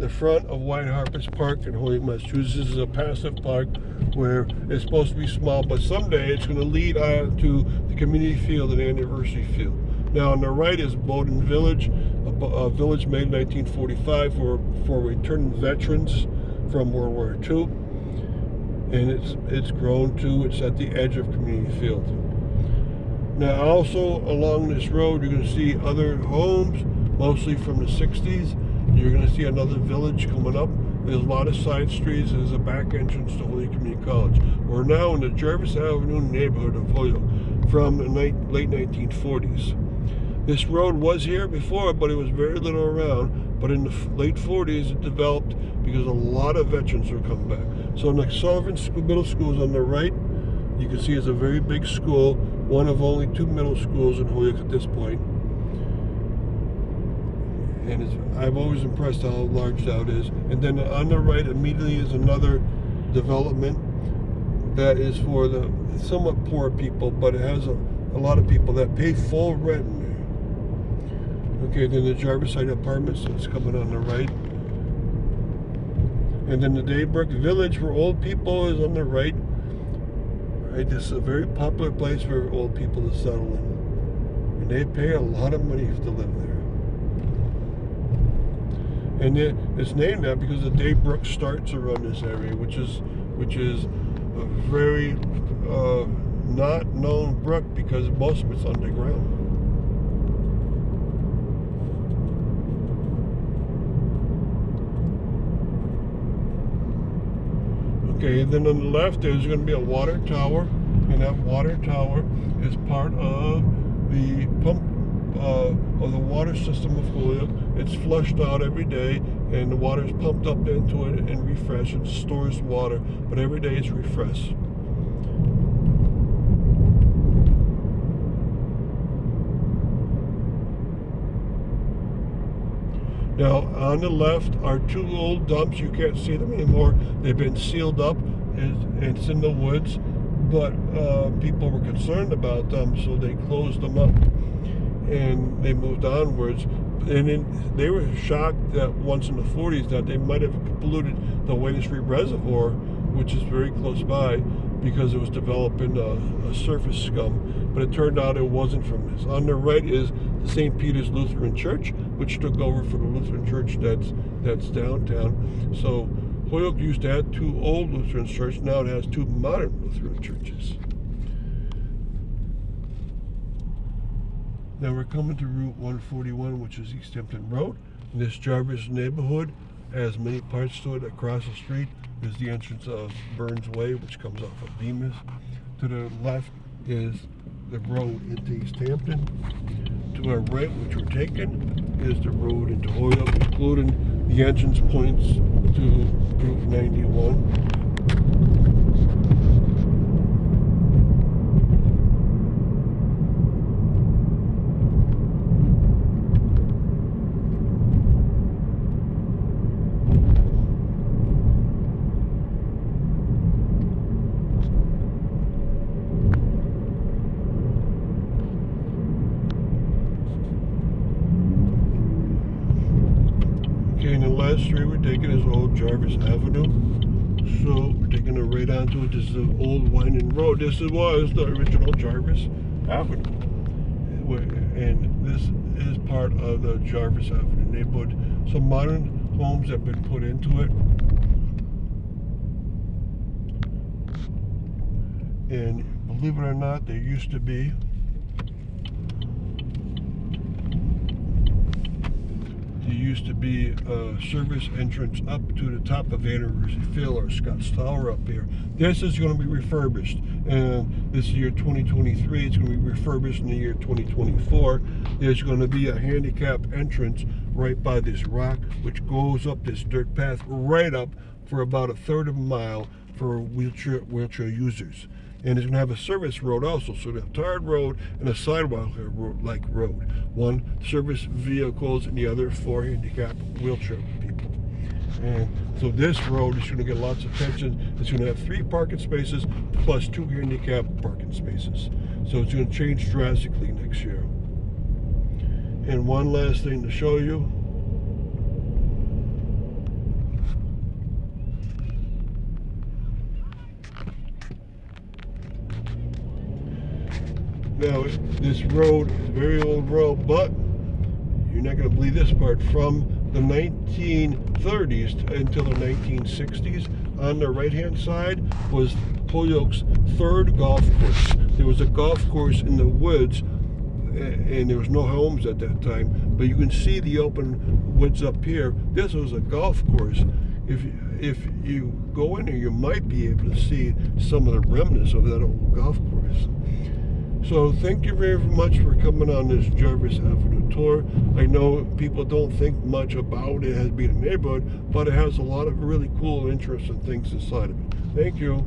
the front of White Harpers Park in Holyoke, Massachusetts. This is a passive park where it's supposed to be small, but someday it's going to lead on to the community field and anniversary field. Now on the right is Bowdoin Village, a village made in 1945 for returned veterans from World War II. And it's grown to, it's at the edge of community field. Now also along this road you're going to see other homes, mostly from the 60s. You're going to see another village coming up. There's a lot of side streets. There's a back entrance to Holyoke Community College. We're now in the Jarvis Avenue neighborhood of Holyoke from the late 1940s. This road was here before, but it was very little around. But in the late 40s, it developed because a lot of veterans were coming back. So the Sullivan Middle School is on the right. You can see it's a very big school, one of only 2 middle schools in Holyoke at this point. And I'm always impressed how large that is. And then on the right immediately is another development that is for the somewhat poor people, but it has a lot of people that pay full rent in there. Okay, then the Jarvis Apartments is coming on the right. And then the Daybrook Village for old people is on the right. Right, this is a very popular place for old people to settle in. And they pay a lot of money to live there. And it's named that because the Daybrook starts around this area, which is a very not known brook because most of it's underground. Okay, then on the left there's going to be a water tower, and that water tower is part of the pump of the water system of Holyoke. It's flushed out every day, and the water is pumped up into it and refreshed. It stores water, but every day it's refreshed. Now on the left are 2 old dumps. You can't see them anymore. They've been sealed up, and it's in the woods, but people were concerned about them, so they closed them up and they moved onwards. And then they were shocked that once in the 40s that they might have polluted the Wayne Street Reservoir, which is very close by, because it was developing a surface scum. But it turned out it wasn't from this. On the right is the St. Peter's Lutheran Church, which took over for the Lutheran Church that's downtown. So Holyoke used to have 2 old Lutheran churches. Now it has 2 modern Lutheran churches. Now we're coming to Route 141, which is East Hampton Road. And this Jarvis neighborhood has many parts to it. Across the street is the entrance of Burns Way, which comes off of Bemis. To the left is the road into East Hampton. To our right, which we're taking, is the road into Holyoke, including the entrance points to Route 91. And the last street we're taking is Old Jarvis Avenue. So we're taking it right onto it. This is an old winding road. This was the original Jarvis Avenue. And this is part of the Jarvis Avenue neighborhood. Some modern homes have been put into it. And believe it or not, there used to be a service entrance up to the top of Anniversary Field or Scott's Tower up here. This is going to be refurbished, and this year 2023, it's going to be refurbished in the year 2024. There's going to be a handicap entrance right by this rock, which goes up this dirt path right up for about 1/3 of a mile for wheelchair users. And it's going to have a service road also, so the tarred road and a sidewalk-like road. One service vehicles and the other for handicapped wheelchair people. And so this road is going to get lots of attention. It's going to have 3 parking spaces plus 2 handicapped parking spaces. So it's going to change drastically next year. And one last thing to show you. Now, this road is a very old road, but you're not going to believe this part. From the 1930s until the 1960s, on the right-hand side was Holyoke's third golf course. There was a golf course in the woods, and there was no homes at that time, but you can see the open woods up here. This was a golf course. If you go in there, you might be able to see some of the remnants of that old golf course. So thank you very much for coming on this Jarvis Avenue tour. I know people don't think much about it as being a neighborhood, but it has a lot of really cool, interesting things inside of it. Thank you.